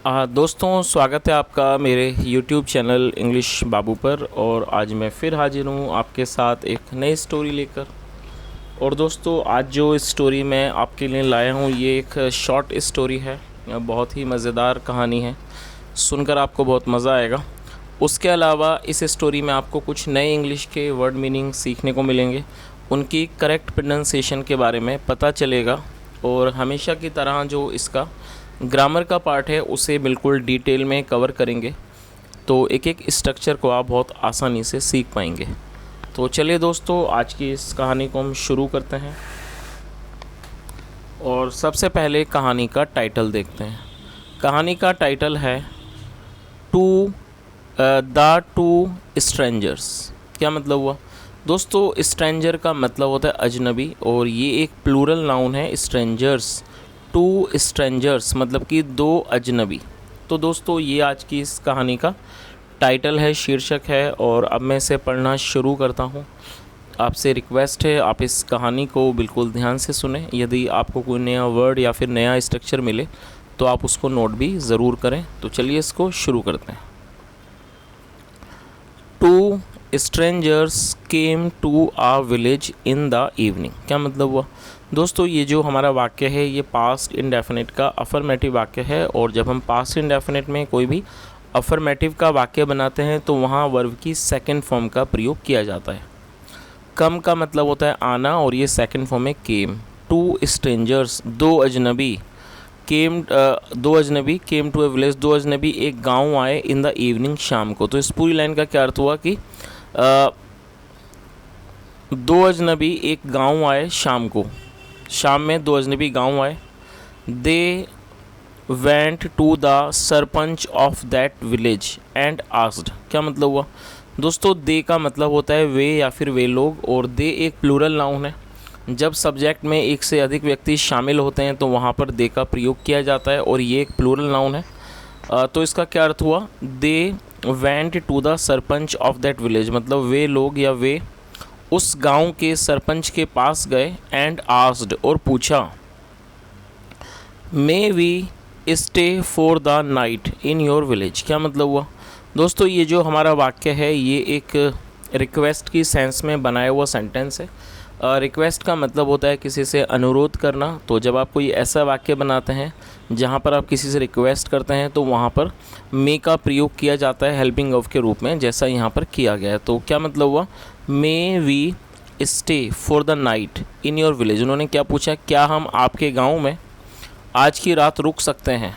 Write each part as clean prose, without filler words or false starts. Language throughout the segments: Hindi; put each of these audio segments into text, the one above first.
दोस्तों, स्वागत है आपका मेरे YouTube चैनल इंग्लिश बाबू पर। और आज मैं फिर हाजिर हूँ आपके साथ एक नई स्टोरी लेकर। और दोस्तों, आज जो स्टोरी मैं आपके लिए लाया हूँ ये एक शॉर्ट स्टोरी है। बहुत ही मज़ेदार कहानी है, सुनकर आपको बहुत मज़ा आएगा। उसके अलावा इस स्टोरी में आपको कुछ नए इंग्लिश के वर्ड मीनिंग सीखने को मिलेंगे, उनकी करेक्ट प्रोनाउंसिएशन के बारे में पता चलेगा। और हमेशा की तरह जो इसका ग्रामर का पार्ट है उसे बिल्कुल डिटेल में कवर करेंगे, तो एक एक स्ट्रक्चर को आप बहुत आसानी से सीख पाएंगे। तो चलिए दोस्तों, आज की इस कहानी को हम शुरू करते हैं। और सबसे पहले कहानी का टाइटल देखते हैं। कहानी का टाइटल है द टू स्ट्रेंजर्स। क्या मतलब हुआ दोस्तों? स्ट्रेंजर का मतलब होता है अजनबी, और ये एक प्लूरल नाउन है। स्ट्रेंजर्स, टू स्ट्रेंजर्स मतलब कि दो अजनबी। तो दोस्तों, ये आज की इस कहानी का टाइटल है, शीर्षक है। और अब मैं इसे पढ़ना शुरू करता हूँ। आपसे रिक्वेस्ट है, आप इस कहानी को बिल्कुल ध्यान से सुने। यदि आपको कोई नया वर्ड या फिर नया स्ट्रक्चर मिले तो आप उसको नोट भी ज़रूर करें। तो चलिए इसको शुरू करते हैं। Two strangers came to a village in the evening. क्या मतलब हुआ दोस्तों? ये जो हमारा वाक्य है ये पास्ट इंडेफिनिट का अफर्मेटिव वाक्य है। और जब हम पास्ट इंडेफिनिट में कोई भी अफर्मेटिव का वाक्य बनाते हैं तो वहाँ वर्ब की सेकंड फॉर्म का प्रयोग किया जाता है। कम का मतलब होता है आना, और ये सेकंड फॉर्म है केम। टू स्ट्रेंजर्स, दो अजनबी, दो अजनबी केम टू ए विलेज, दो अजनबी एक गांव आए इन द इवनिंग, शाम को। तो इस पूरी लाइन का क्या अर्थ हुआ कि दो अजनबी एक गांव आए शाम को। शाम में दो अजनबी गांव आए। They went to the sarpanch of that village and asked. क्या मतलब हुआ दोस्तों? दे का मतलब होता है वे या फिर वे लोग, और दे एक प्लूरल नाउन है। जब सब्जेक्ट में एक से अधिक व्यक्ति शामिल होते हैं तो वहाँ पर दे का प्रयोग किया जाता है, और ये एक प्लूरल नाउन है। तो इसका क्या अर्थ हुआ? They went to the sarpanch of that village मतलब वे लोग या वे उस गांव के सरपंच के पास गए। एंड आस्क्ड और पूछा, may we stay for the night in your village. क्या मतलब हुआ दोस्तों? ये जो हमारा वाक्य है ये एक रिक्वेस्ट की सेंस में बनाया हुआ सेंटेंस है। रिक्वेस्ट का मतलब होता है किसी से अनुरोध करना। तो जब आप कोई ऐसा वाक्य बनाते हैं जहाँ पर आप किसी से रिक्वेस्ट करते हैं तो वहाँ पर मे का प्रयोग किया जाता है हेल्पिंग ऑफ के रूप में, जैसा यहाँ पर किया गया है। तो क्या मतलब हुआ? May we stay for the night in your village. उन्होंने क्या पूछा? क्या हम आपके गांव में आज की रात रुक सकते हैं?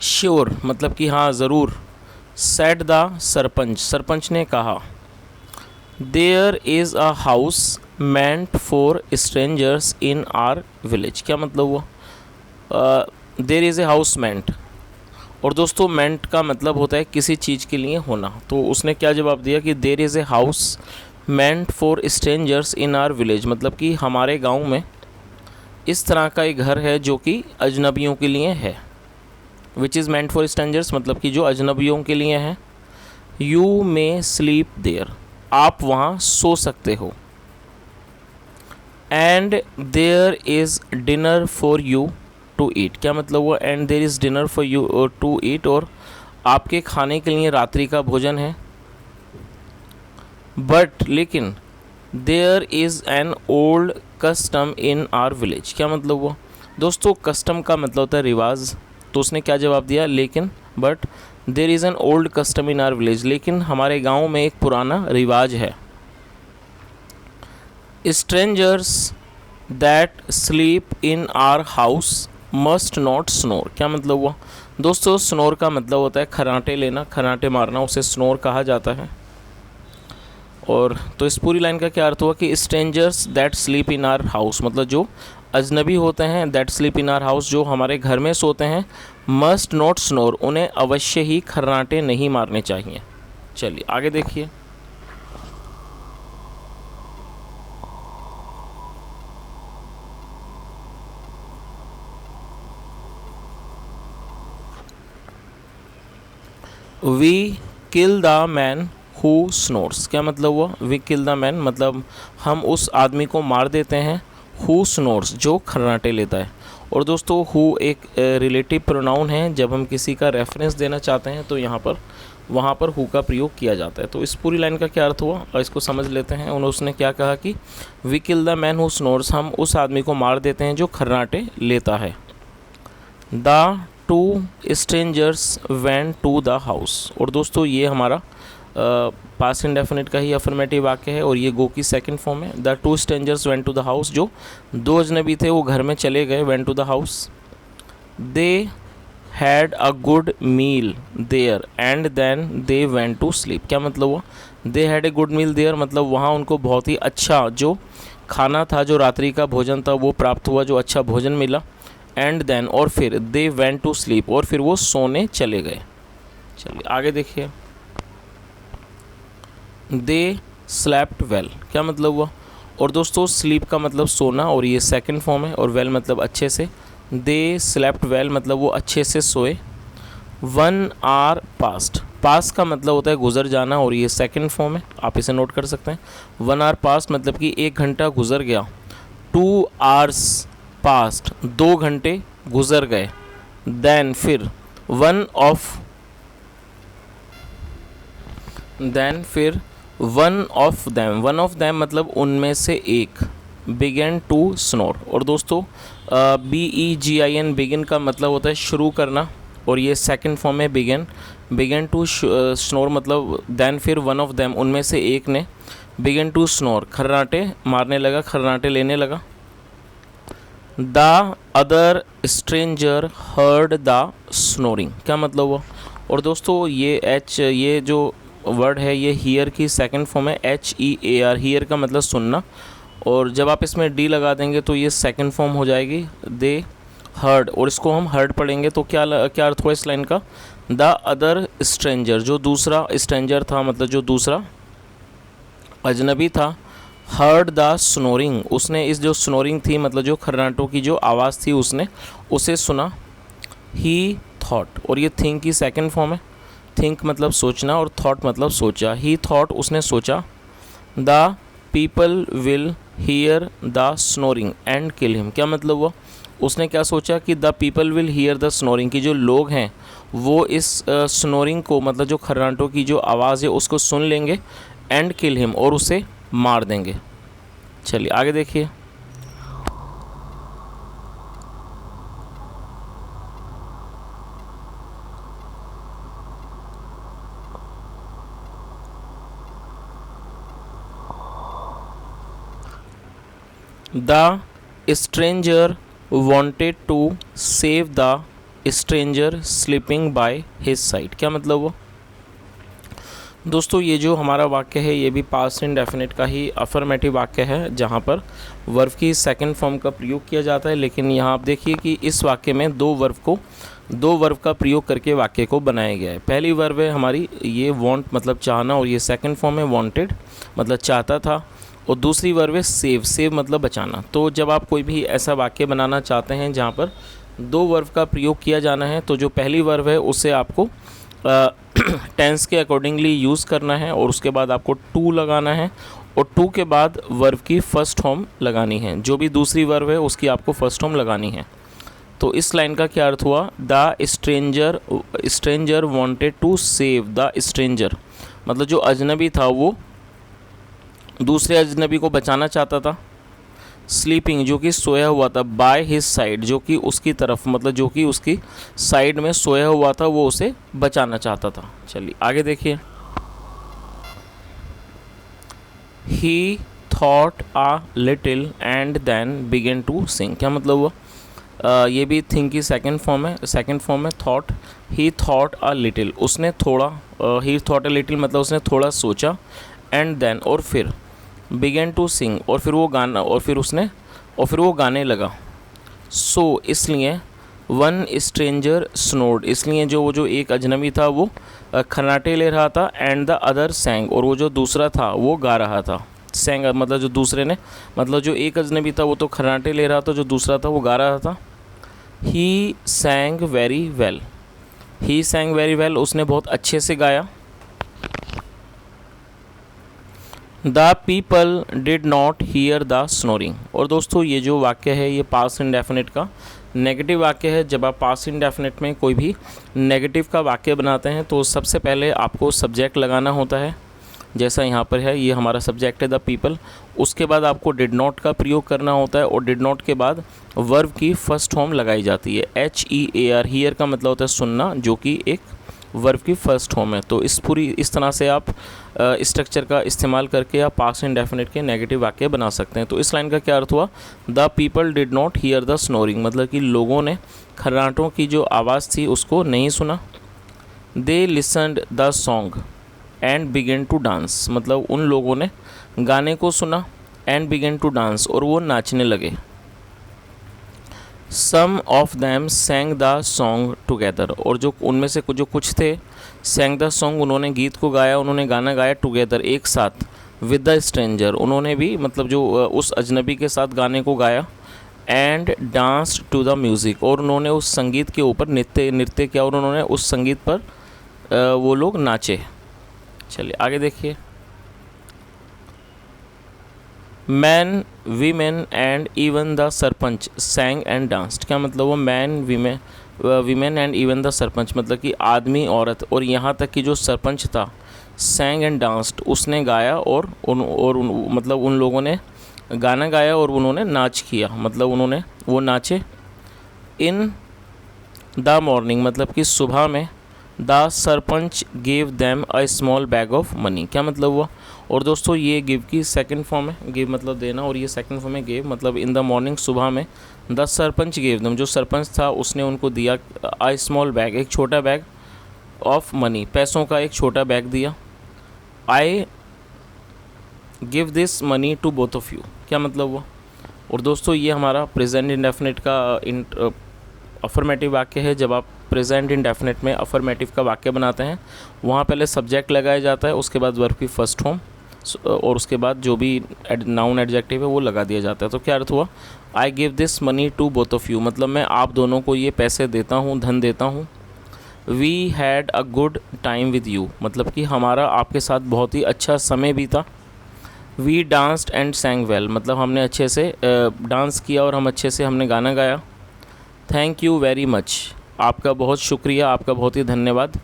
श्योर मतलब कि हाँ ज़रूर। सेड द सरपंच, सरपंच ने कहा। There is a house meant for strangers in our village. क्या मतलब हुआ? There is a house meant, और दोस्तों मेंट का मतलब होता है किसी चीज़ के लिए होना। तो उसने क्या जवाब दिया कि there is a house meant for strangers in our village मतलब कि हमारे गांव में इस तरह का एक घर है जो कि अजनबियों के लिए है। Which is meant for strangers मतलब कि जो अजनबियों के लिए है। यू मे स्लीप देयर, आप वहाँ सो सकते हो। And there is dinner for you to eat. क्या मतलब हुआ? And there is dinner for you to eat, और आपके खाने के लिए रात्रि का भोजन है। बट लेकिन there is an old custom in our village. क्या मतलब हुआ दोस्तों? कस्टम का मतलब होता है रिवाज। तो उसने क्या जवाब दिया? लेकिन, but there is an old custom in our village, लेकिन हमारे गांव में एक पुराना रिवाज है। Strangers that sleep in our house must not snore. क्या मतलब हुआ दोस्तों? स्नोर का मतलब होता है खर्राटे लेना, खर्राटे मारना, उसे स्नोर कहा जाता है। और तो इस पूरी लाइन का क्या अर्थ हुआ कि strangers that sleep in our house मतलब जो अजनबी होते हैं, that sleep in our house जो हमारे घर में सोते हैं, मस्ट नॉट स्नोर उन्हें अवश्य ही खर्राटे नहीं मारने चाहिए। चलिए आगे देखिए। We kill the man who snores. क्या मतलब हुआ? वी किल द मैन मतलब हम उस आदमी को मार देते हैं हु स्नोर्स जो खर्राटे लेता है। और दोस्तों हु एक रिलेटिव प्रोनाउन है, जब हम किसी का रेफरेंस देना चाहते हैं तो यहाँ पर वहाँ पर हु का प्रयोग किया जाता है। तो इस पूरी लाइन का क्या अर्थ हुआ और इसको समझ लेते हैं। उसने क्या कहा कि we kill the man who snores, हम उस आदमी को मार देते हैं जो खर्राटे लेता है। The two strangers went to the house, और दोस्तों ये हमारा पास्ट इंडेफिनिट का ही अफर्मेटिव वाक्य है और ये गो की सेकंड फॉर्म है। The two strangers went to the house, जो दो अजनबी थे वो घर में चले गए, went to the house. They had a good meal there and then they went to sleep. क्या मतलब हुआ? They had a good meal there मतलब वहाँ उनको बहुत ही अच्छा जो खाना था, जो रात्रि का भोजन था वो प्राप्त हुआ, जो अच्छा भोजन मिला। एंड देन और फिर दे वेंट टू स्लीप और फिर वो सोने चले गए। चलिए आगे देखिए। दे स्लेप्ट वेल, क्या मतलब हुआ? और दोस्तों स्लीप का मतलब सोना और ये सेकंड फॉर्म है, और वेल मतलब अच्छे से। दे स्लेप्ट वेल मतलब वो अच्छे से सोए। 1 hour पास्ट, पास का मतलब होता है गुजर जाना और ये सेकंड फॉर्म है, आप इसे नोट कर सकते हैं। 1 hour पास्ट मतलब कि 1 घंटा गुजर गया। 2 hours पास्ट, 2 घंटे गुजर गए। देन फिर वन ऑफ देम मतलब उनमें से एक। बिगेन टू स्नोर, और दोस्तों BEGIN बिगिन का मतलब होता है शुरू करना और ये सेकंड फॉर्म है बिगेन टू स्नोर मतलब देन फिर वन ऑफ देम उनमें से एक ने बिगेन टू स्नोर खर्राटे मारने लगा, खर्राटे लेने लगा। The other stranger heard the snoring, क्या मतलब हुआ? और दोस्तों ये जो वर्ड है ये हियर की सेकंड फॉर्म है HEAR। हियर का मतलब सुनना, और जब आप इसमें डी लगा देंगे तो ये सेकंड फॉर्म हो जाएगी दे हर्ड, और इसको हम हर्ड पढ़ेंगे तो क्या अर्थ हुआ इस लाइन का? द अदर स्ट्रेंजर, जो दूसरा स्ट्रेंजर था मतलब जो दूसरा अजनबी था। हर्ड द स्नोरिंग, उसने इस जो स्नोरिंग थी मतलब जो खर्राटों की जो आवाज़ थी उसने उसे सुना। ही थॉट, और ये थिंक की सेकंड फॉर्म है। थिंक मतलब सोचना और थॉट मतलब सोचा। ही थॉट उसने सोचा। The people will hear the snoring and kill him, क्या मतलब हुआ? उसने क्या सोचा कि the people will hear the snoring, की जो लोग हैं वो इस स्नोरिंग को मतलब जो खर्राटों की जो आवाज़ है उसको सुन लेंगे। एंड किल हिम, और उसे मार देंगे। चलिए आगे देखिए। The stranger wanted to save the stranger sleeping by his side, क्या मतलब हुआ? दोस्तों ये जो हमारा वाक्य है ये भी पास्ट इंडेफिनिट का ही अफर्मेटिव वाक्य है, जहाँ पर वर्ब की सेकंड फॉर्म का प्रयोग किया जाता है। लेकिन यहाँ आप देखिए कि इस वाक्य में दो वर्ब का प्रयोग करके वाक्य को बनाया गया है। पहली वर्ब है हमारी ये want मतलब चाहना, और ये सेकंड फॉर्म है wanted मतलब चाहता था, और दूसरी वर्ब है सेव मतलब बचाना। तो जब आप कोई भी ऐसा वाक्य बनाना चाहते हैं जहाँ पर दो वर्ब का प्रयोग किया जाना है, तो जो पहली वर्ब है उसे आपको टेंस के अकॉर्डिंगली यूज़ करना है, और उसके बाद आपको टू लगाना है, और टू के बाद वर्ब की फर्स्ट फॉर्म लगानी है। जो भी दूसरी वर्ब है उसकी आपको फर्स्ट फॉर्म लगानी है। तो इस लाइन का क्या अर्थ हुआ? The stranger wanted to save the stranger, मतलब जो अजनबी था वो दूसरे अजनबी को बचाना चाहता था। स्लीपिंग जो कि सोया हुआ था, बाय हिज साइड जो कि उसकी तरफ मतलब जो कि उसकी साइड में सोया हुआ था वो उसे बचाना चाहता था। चलिए आगे देखिए। He thought a little and then began to sing, क्या मतलब हुआ? ये भी थिंक की सेकंड फॉर्म है thought. He thought a little, उसने थोड़ा, ही थॉट अ लिटिल मतलब उसने थोड़ा सोचा। एंड देन और फिर बिगेन टू सिंग, और फिर वो गाने लगा। सो इसलिए वन स्ट्रेंजर स्नोर्ड, इसलिए जो एक अजनबी था वो खर्राटे ले रहा था। एंड द अदर सैंग, और वो जो दूसरा था वो गा रहा था। सैंग मतलब जो दूसरे ने मतलब जो एक अजनबी था वो तो खर्राटे ले रहा था, जो दूसरा था वो गा रहा था। ही सैंग वेरी वेल, उसने बहुत अच्छे से गाया। The people did not hear the snoring, और दोस्तों ये जो वाक्य है ये पास्ट इंडेफिनिट का नेगेटिव वाक्य है जब आप पास्ट इंडेफिनिट में कोई भी नेगेटिव का वाक्य बनाते हैं तो सबसे पहले आपको सब्जेक्ट लगाना होता है, जैसा यहाँ पर है, ये हमारा सब्जेक्ट है द पीपल। उसके बाद आपको डिड नॉट का प्रयोग करना होता है और डिड नॉट के बाद वर्ब की फर्स्ट फॉर्म लगाई जाती है HEAR। हीयर का मतलब होता है सुनना, जो कि एक वर्ब की फर्स्ट फॉर्म है। तो इस तरह से आप स्ट्रक्चर का इस्तेमाल करके आप पास्ट इंडेफिनिट के नेगेटिव वाक्य बना सकते हैं। तो इस लाइन का क्या अर्थ हुआ, the people did not here the snoring, मतलब कि लोगों ने खर्राटों की जो आवाज़ थी उसको नहीं सुना। They listened the song and began to dance, मतलब उन लोगों ने गाने को सुना एंड बिगेन टू डांस, और वो नाचने लगे। Some of them sang the song together, और जो उनमें से जो कुछ थे, सैंग द सॉन्ग, उन्होंने गीत को गाया, उन्होंने गाना गाया, टुगेदर एक साथ, विद द स्ट्रेंजर, उन्होंने भी मतलब जो उस अजनबी के साथ गाने को गाया, and dance to the music, और उन्होंने उस संगीत के ऊपर नृत्य किया और उन्होंने उस संगीत पर वो लोग नाचे। चलिए आगे देखिए। Man women and even the sarpanch सैंग and danced, क्या मतलब वो man women and even the sarpanch, मतलब कि आदमी औरत और यहाँ तक कि जो सरपंच था, सैंग एंड डांस्ड, उसने गाया और मतलब उन लोगों ने गाना गाया और उन्होंने नाच किया, मतलब उन्होंने वो नाचे। इन द मॉर्निंग, मतलब कि सुबह में, the sarpanch gave them a small bag of money, क्या मतलब हुआ। और दोस्तों ये गिव की सेकंड फॉर्म है, गिव मतलब देना, और ये सेकंड फॉर्म है गिव, मतलब इन द मॉर्निंग सुबह में, द सरपंच गेव दैम, जो सरपंच था उसने उनको दिया अ स्मॉल बैग, एक छोटा बैग, ऑफ मनी, पैसों का एक छोटा बैग दिया। I give this money to both of you, क्या मतलब हुआ। और दोस्तों ये हमारा प्रेजेंट इंडेफिनिट का अफर्मेटिव वाक्य है। जब आप प्रेजेंट इंडेफिनिट में अफर्मेटिव का वाक्य बनाते हैं, वहाँ पहले सब्जेक्ट लगाया जाता है, उसके बाद वर्ब की फर्स्ट फॉर्म, और उसके बाद जो भी नाउन एडजेक्टिव है वो लगा दिया जाता है। तो क्या अर्थ हुआ, I give this money to both of you, मतलब मैं आप दोनों को ये पैसे देता हूँ, धन देता हूँ। We had a good time with you, मतलब कि हमारा आपके साथ बहुत ही अच्छा समय बीता। We danced and sang well, मतलब हमने अच्छे से डांस किया और हम अच्छे से हमने गाना गाया। थैंक यू वेरी मच, आपका बहुत शुक्रिया, आपका बहुत ही धन्यवाद।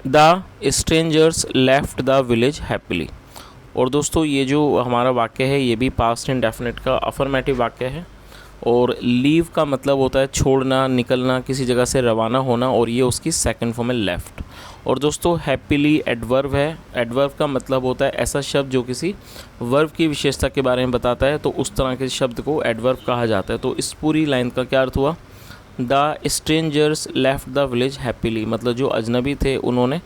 The strangers left the village happily, और दोस्तों ये जो हमारा वाक्य है ये भी पास्ट इंडेफिनिट का अफर्मेटिव वाक्य है, और लीव का मतलब होता है छोड़ना, निकलना, किसी जगह से रवाना होना, और ये उसकी सेकंड फॉर्म है लेफ्ट। और दोस्तों हैप्पीली एडवर्ब है, एडवर्ब का मतलब होता है ऐसा शब्द जो किसी वर्ब की विशेषता के बारे में बताता है, तो उस तरह के शब्द को एडवर्ब कहा जाता है। तो इस पूरी लाइन का क्या अर्थ हुआ, the strangers left the village happily, मतलब जो अजनबी थे उन्होंने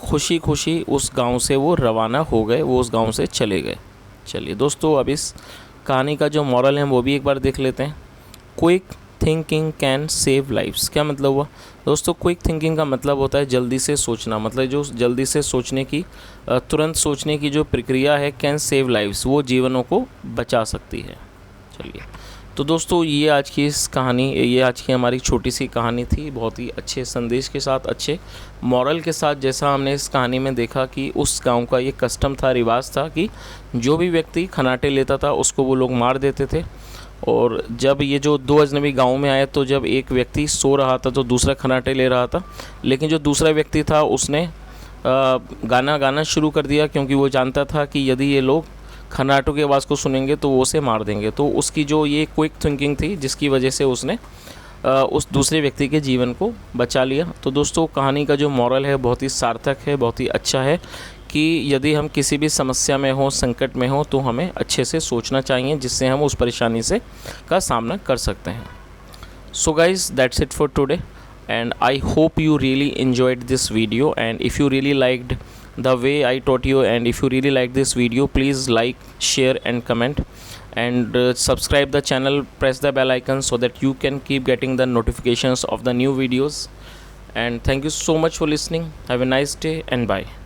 खुशी खुशी उस गांव से वो रवाना हो गए, वो उस गांव से चले गए। चलिए दोस्तों अब इस कहानी का जो मॉरल है वो भी एक बार देख लेते हैं। Quick thinking can save lifes, क्या मतलब हुआ दोस्तों, क्विक थिंकिंग का मतलब होता है जल्दी से सोचना, मतलब जो जल्दी से सोचने की, तुरंत सोचने की जो प्रक्रिया है, कैन सेव लाइफ्स, वो जीवनों को बचा सकती है। चलिए तो दोस्तों ये आज की हमारी छोटी सी कहानी थी, बहुत ही अच्छे संदेश के साथ, अच्छे मॉरल के साथ। जैसा हमने इस कहानी में देखा कि उस गांव का ये कस्टम था, रिवाज था कि जो भी व्यक्ति खनाटे लेता था उसको वो लोग मार देते थे। और जब ये जो दो अजनबी गांव में आए तो जब एक व्यक्ति सो रहा था तो दूसरा खनाटे ले रहा था, लेकिन जो दूसरा व्यक्ति था उसने गाना गाना शुरू कर दिया, क्योंकि वो जानता था कि यदि ये लोग खनाटों की आवाज़ को सुनेंगे तो वो उसे मार देंगे। तो उसकी जो ये क्विक थिंकिंग थी जिसकी वजह से उसने उस दूसरे व्यक्ति के जीवन को बचा लिया। तो दोस्तों कहानी का जो मॉरल है बहुत ही सार्थक है, बहुत ही अच्छा है कि यदि हम किसी भी समस्या में हो, संकट में हो, तो हमें अच्छे से सोचना चाहिए जिससे हम उस परेशानी से का सामना कर सकते हैं। So guys that's it for today and I hope you really enjoyed this video, and if you really liked the way I taught you, and if you really like this video, please like, share and comment, and subscribe the channel, press the bell icon so that you can keep getting the notifications of the new videos. And thank you so much for listening. Have a nice day and bye.